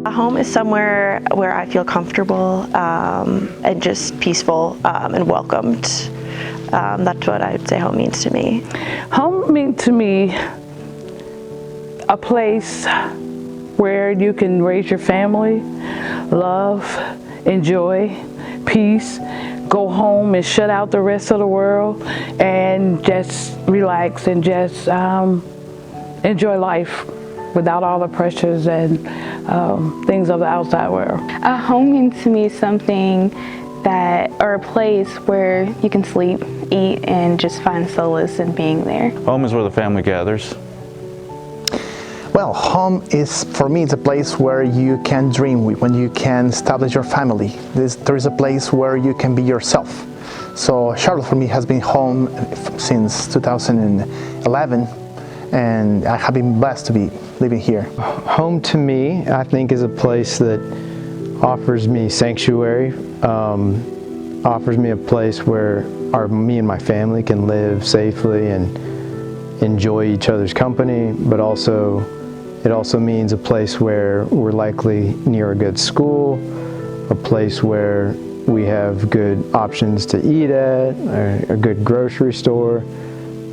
A home is somewhere where I feel comfortable and just peaceful and welcomed. That's what I would say home means to me. Home means to me a place where you can raise your family, love, enjoy, peace, go home and shut out the rest of the world and just relax and just enjoy life without all the pressures and things of the outside world. A home means to me something or a place where you can sleep, eat, and just find solace in being there. Home is where the family gathers. Well, home is, for me, it's a place where you can dream, when you can establish your family. There is a place where you can be yourself. So Charlotte for me has been home since 2011, and I have been blessed to be living here. Home to me, I think, is a place that offers me sanctuary, offers me a place where me and my family can live safely and enjoy each other's company, but it also means a place where we're likely near a good school, a place where we have good options to eat at, a good grocery store,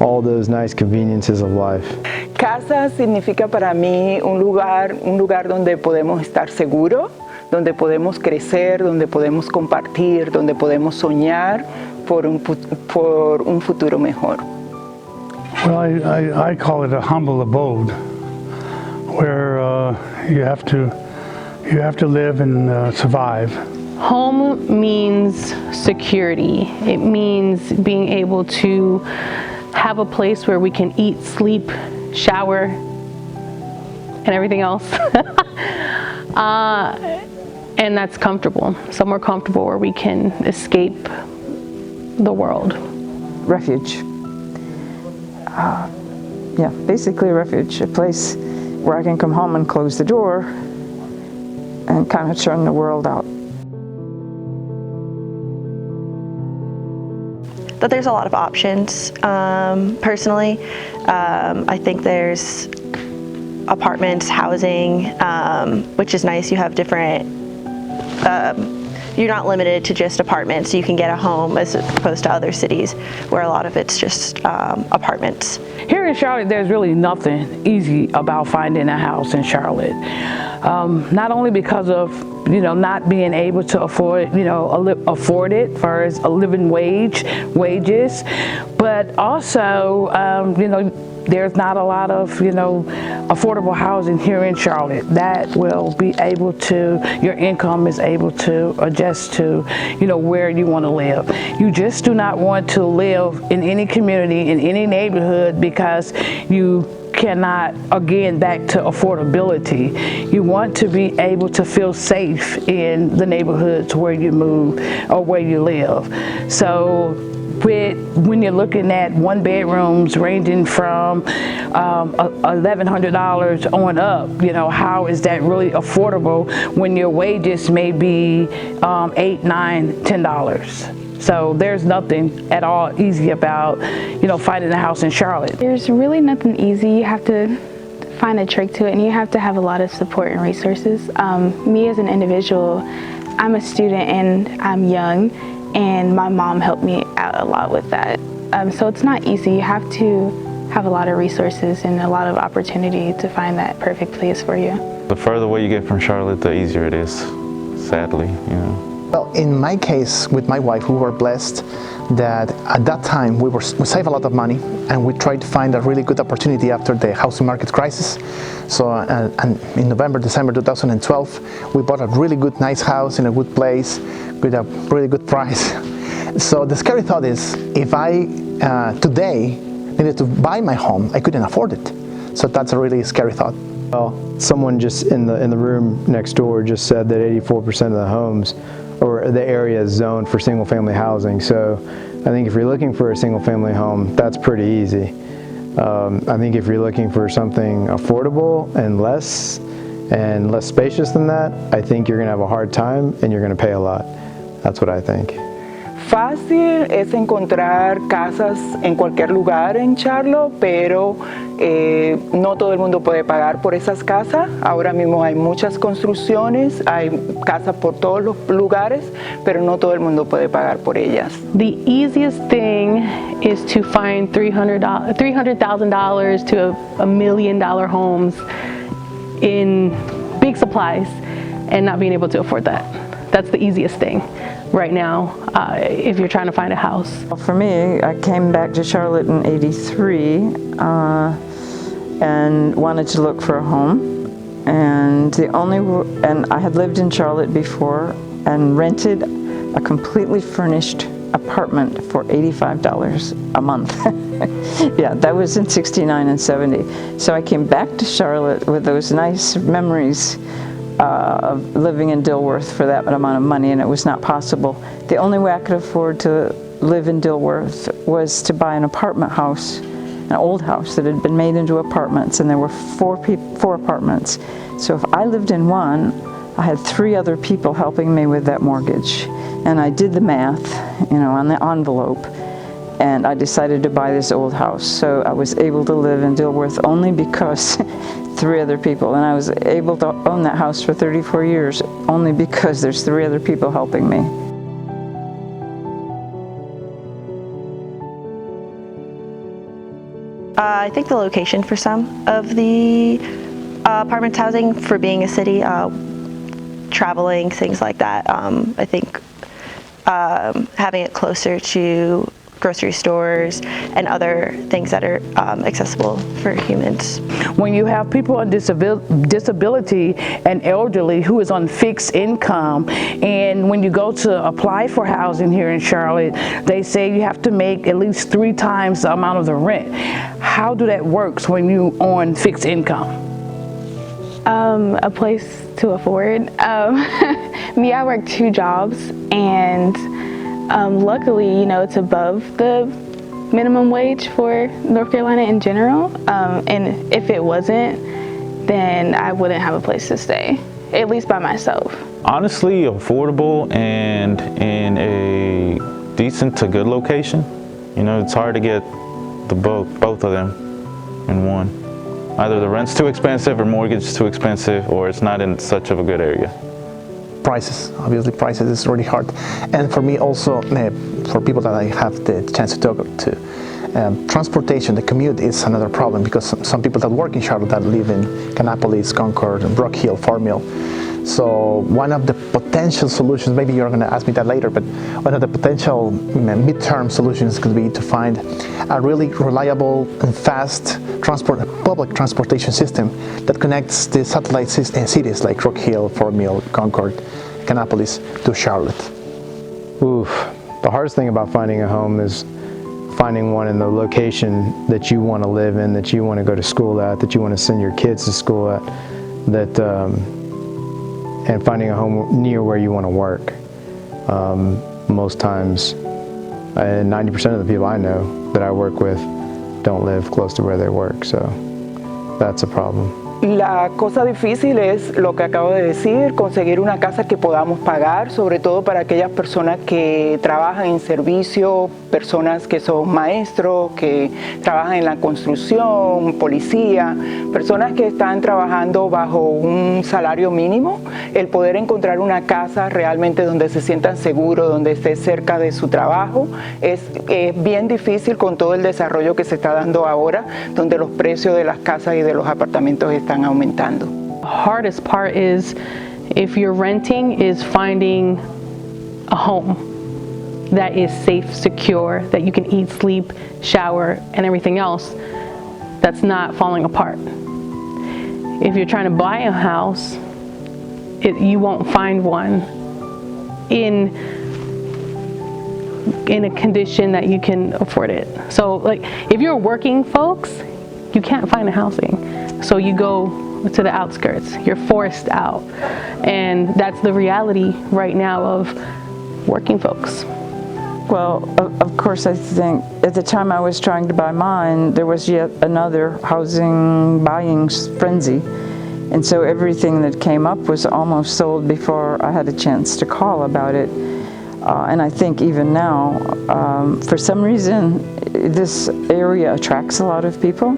all those nice conveniences of life. Casa significa para mí un lugar donde podemos estar seguros, donde podemos crecer, donde podemos compartir, donde podemos soñar por un futuro mejor. Well, I call it a humble abode, where you have to live and survive. Home means security. It means being able to have a place where we can eat, sleep, shower, and everything else. And that's comfortable. Somewhere comfortable where we can escape the world. Refuge. Yeah, basically a refuge, a place where I can come home and close the door and kind of turn the world out. That there's a lot of options. Personally, I think there's apartments, housing, which is nice. You have different, you're not limited to just apartments. You can get a home as opposed to other cities where a lot of it's just apartments. Here in Charlotte, there's really nothing easy about finding a house in Charlotte. Not only because of not being able to afford it for a living wages, but also there's not a lot of affordable housing here in Charlotte that will be able to, your income is able to adjust to where you want to live. You just do not want to live in any community, in any neighborhood, because you cannot, again, back to affordability. You want to be able to feel safe in the neighborhoods where you move or where you live. So when you're looking at one bedrooms ranging from $1,100 on up, how is that really affordable when your wages may be $8, $9, $10? So there's nothing at all easy about, finding a house in Charlotte. There's really nothing easy. You have to find a trick to it, and you have to have a lot of support and resources. Me as an individual, I'm a student and I'm young, and my mom helped me out a lot with that. So it's not easy. You have to have a lot of resources and a lot of opportunity to find that perfect place for you. The further away you get from Charlotte, the easier it is, sadly, Well, in my case, with my wife, we were blessed that at that time we saved a lot of money, and we tried to find a really good opportunity after the housing market crisis. So and in November, December 2012, we bought a really good, nice house in a good place with a really good price. So the scary thought is, if I today needed to buy my home, I couldn't afford it. So that's a really scary thought. Well, someone just in the room next door just said that 84% of the homes or the area is zoned for single-family housing. So I think if you're looking for a single-family home, that's pretty easy. I think if you're looking for something affordable and less spacious than that, I think you're gonna have a hard time and you're gonna pay a lot. That's what I think. Fácil es encontrar casas en cualquier lugar en Charlotte, pero No todo el mundo puede pagar por esas casas. Ahora mismo hay muchas construcciones, hay casas por todos los lugares, pero no todo el mundo puede pagar por ellas. The easiest thing is to find $300,000 to $1 million homes in big supplies and not being able to afford that. That's the easiest thing right now if you're trying to find a house. For me, I came back to Charlotte in '83 and wanted to look for a home. And I had lived in Charlotte before and rented a completely furnished apartment for $85 a month. Yeah, that was in '69 and '70. So I came back to Charlotte with those nice memories of living in Dilworth for that amount of money, and it was not possible. The only way I could afford to live in Dilworth was to buy an apartment house, an old house that had been made into apartments, and there were four apartments. So if I lived in one, I had 3 other people helping me with that mortgage. And I did the math, on the envelope, and I decided to buy this old house. So I was able to live in Dilworth only because 3 other people, and I was able to own that house for 34 years only because there's 3 other people helping me. I think the location for some of the apartments housing, for being a city, traveling, things like that. I think having it closer to grocery stores and other things that are accessible for humans. When you have people on disability and elderly who is on fixed income, and when you go to apply for housing here in Charlotte, they say you have to make at least 3 times the amount of the rent. How do that works when you on fixed income? A place to afford. Me, I work 2 jobs, and luckily, it's above the minimum wage for North Carolina in general. And if it wasn't, then I wouldn't have a place to stay, at least by myself. Honestly, affordable and in a decent to good location. It's hard to get both of them in one. Either the rent's too expensive or mortgage is too expensive, or it's not in such of a good area. Prices, obviously prices is really hard. And for me also, for people that I have the chance to talk to, transportation, the commute is another problem, because some people that work in Charlotte that live in Kannapolis, Concord, and Brook Hill, Fort Mill. So one of the potential solutions, maybe you're going to ask me that later, but one of the potential midterm solutions could be to find a really reliable and fast public transportation system that connects the satellite cities like Brook Hill, Fort Mill, Concord, Kannapolis to Charlotte. Oof. The hardest thing about finding a home is finding one in the location that you want to live in, that you want to go to school at, that you want to send your kids to school at, and finding a home near where you want to work. Most times, 90% of the people I know that I work with don't live close to where they work, so that's a problem. La cosa difícil es lo que acabo de decir, conseguir una casa que podamos pagar, sobre todo para aquellas personas que trabajan en servicio, personas que son maestros, que trabajan en la construcción, policía, personas que están trabajando bajo un salario mínimo. El poder encontrar una casa realmente donde se sientan seguros, donde esté cerca de su trabajo, es bien difícil con todo el desarrollo que se está dando ahora, donde los precios de las casas y de los apartamentos están aumentando. The hardest part is, if you're renting, is finding a home that is safe, secure, that you can eat, sleep, shower, and everything else that's not falling apart. If you're trying to buy a house, you won't find one in a condition that you can afford it. So like, if you're working folks, you can't find a housing. So you go to the outskirts, you're forced out. And that's the reality right now of working folks. Well, of course, I think at the time I was trying to buy mine, there was yet another housing buying frenzy. And so everything that came up was almost sold before I had a chance to call about it. And I think even now, for some reason, this area attracts a lot of people.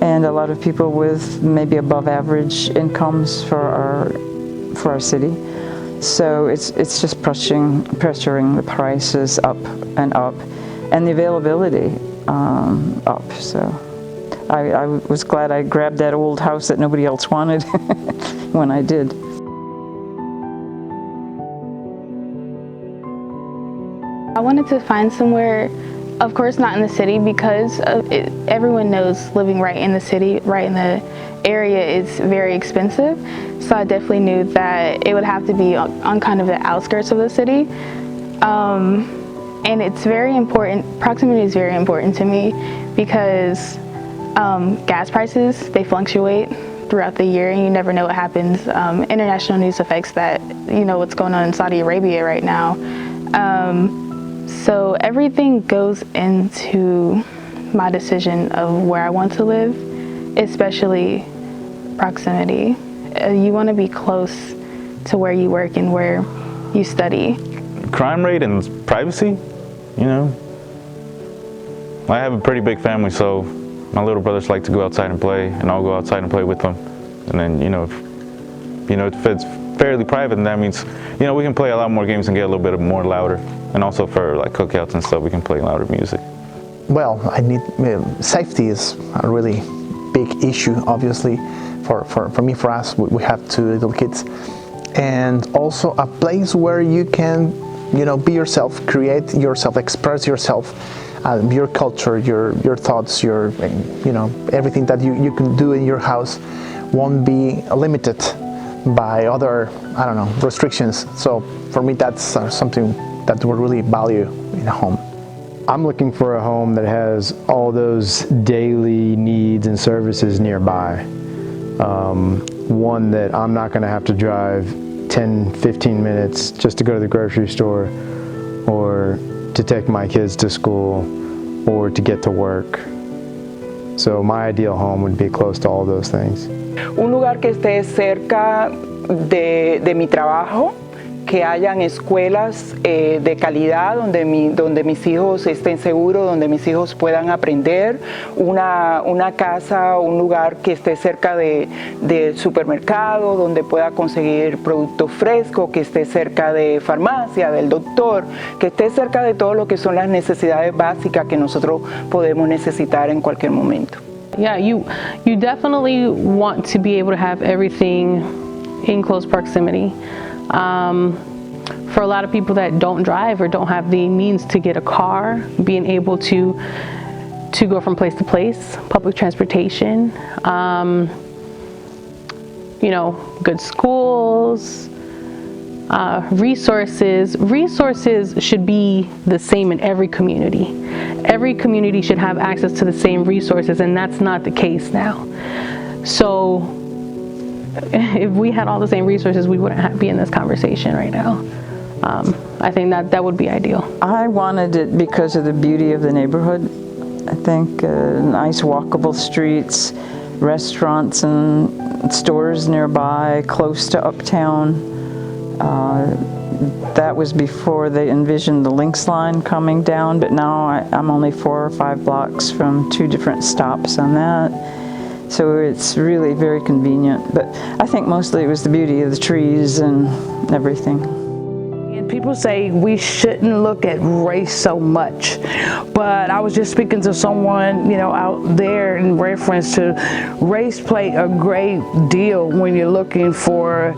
and a lot of people with maybe above average incomes for our city. So it's just pressuring the prices up, and the availability up. So I was glad I grabbed that old house that nobody else wanted when I did. I wanted to find somewhere, of course not in the city, because everyone knows living right in the city, right in the area, is very expensive. So I definitely knew that it would have to be on kind of the outskirts of the city. And it's very important, proximity is very important to me, because gas prices, they fluctuate throughout the year, and you never know what happens. International news affects that, you know, what's going on in Saudi Arabia right now. So everything goes into my decision of where I want to live, especially proximity. You want to be close to where you work and where you study. Crime rate and privacy, you know. I have a pretty big family, so my little brothers like to go outside and play, and I'll go outside and play with them. And then, you know, if it's fairly private, then that means, you know, we can play a lot more games and get a little bit more louder. And also for like cookouts and stuff, we can play louder music. Well, safety is a really big issue, obviously, for me, for us. We have 2 little kids. And also a place where you can, you know, be yourself, create yourself, express yourself, your culture, your thoughts, your, you know, everything that you can do in your house won't be limited by other, I don't know, restrictions. So for me, that's something that we really value in a home. I'm looking for a home that has all those daily needs and services nearby. One that I'm not going to have to drive 10, 15 minutes just to go to the grocery store, or to take my kids to school, or to get to work. So my ideal home would be close to all those things. Un lugar que esté cerca de mi trabajo, que hayan escuelas de calidad donde mis hijos estén seguros, donde mis hijos puedan aprender, una casa, un lugar que esté cerca del supermercado, donde pueda conseguir productos frescos, que esté cerca de farmacia, del doctor, que esté cerca de todo lo que son las necesidades básicas que nosotros podemos necesitar en cualquier momento. Yeah, you definitely want to be able to have everything in close proximity. For a lot of people that don't drive or don't have the means to get a car, being able to go from place to place, public transportation, you know, good schools, resources. Resources should be the same in every community. Every community should have access to the same resources, and that's not the case now. So if we had all the same resources, we wouldn't be in this conversation right now. I think that would be ideal. I wanted it because of the beauty of the neighborhood. I think nice walkable streets, restaurants and stores nearby, close to uptown. That was before they envisioned the Lynx line coming down, but now I'm only 4 or 5 blocks from 2 different stops on that. So it's really very convenient. But I think mostly it was the beauty of the trees and everything. People say we shouldn't look at race so much, but I was just speaking to someone, you know, out there in reference to race play a great deal when you're looking for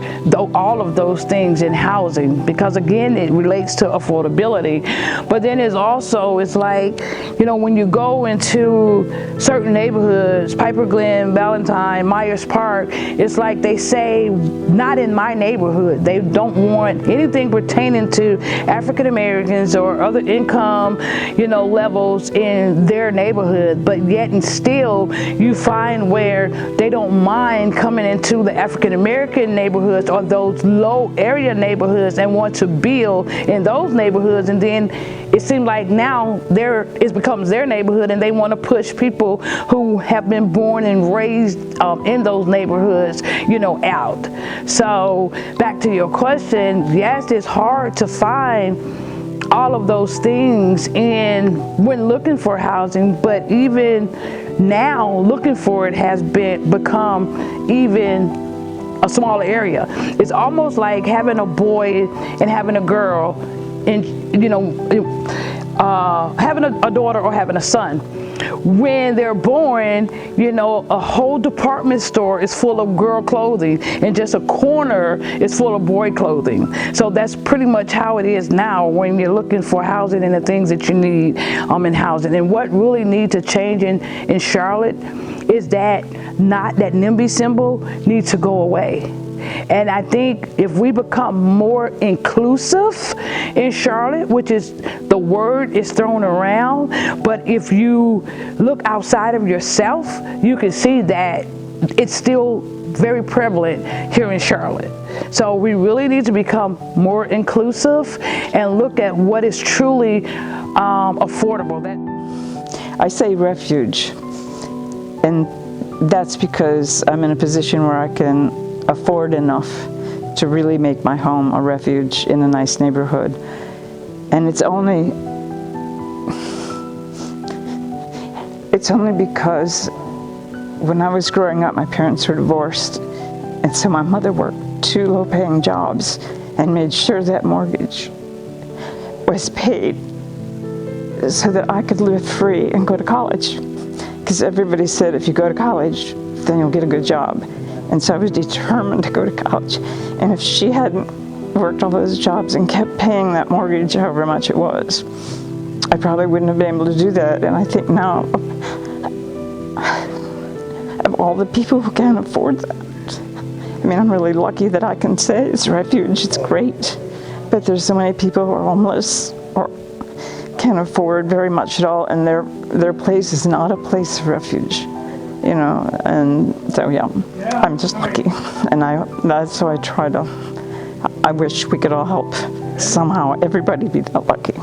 all of those things in housing, because again, it relates to affordability. But then it's like, you know, when you go into certain neighborhoods, Piper Glen, Valentine, Myers Park, it's like they say, not in my neighborhood. They don't want anything pertaining to African Americans or other income, you know, levels in their neighborhood, but yet and still you find where they don't mind coming into the African American neighborhoods or those low area neighborhoods and want to build in those neighborhoods, and then it seems like now it becomes their neighborhood and they want to push people who have been born and raised in those neighborhoods, you know, out. So back to your question, yes, it's hard to find all of those things when looking for housing, but even now looking for it has become even a smaller area. It's almost like having a boy and having a girl, and having a daughter or having a son. When they're born, a whole department store is full of girl clothing and just a corner is full of boy clothing. So that's pretty much how it is now when you're looking for housing and the things that you need in housing. And what really needs to change in Charlotte is that that NIMBY symbol needs to go away. And I think if we become more inclusive in Charlotte, which is the word is thrown around, but if you look outside of yourself, you can see that it's still very prevalent here in Charlotte. So we really need to become more inclusive and look at what is truly affordable. I say refuge, and that's because I'm in a position where I can afford enough to really make my home a refuge in a nice neighborhood. And it's only because when I was growing up, my parents were divorced, and so my mother worked 2 low-paying jobs and made sure that mortgage was paid so that I could live free and go to college. Because everybody said if you go to college, then you'll get a good job. And so I was determined to go to college. And if she hadn't worked all those jobs and kept paying that mortgage however much it was, I probably wouldn't have been able to do that. And I think now, of all the people who can't afford that, I mean, I'm really lucky that I can say it's a refuge, it's great. But there's so many people who are homeless or can't afford very much at all, and their place is not a place of refuge. And so yeah, I'm just lucky, and that's why I wish we could all help somehow everybody be that lucky.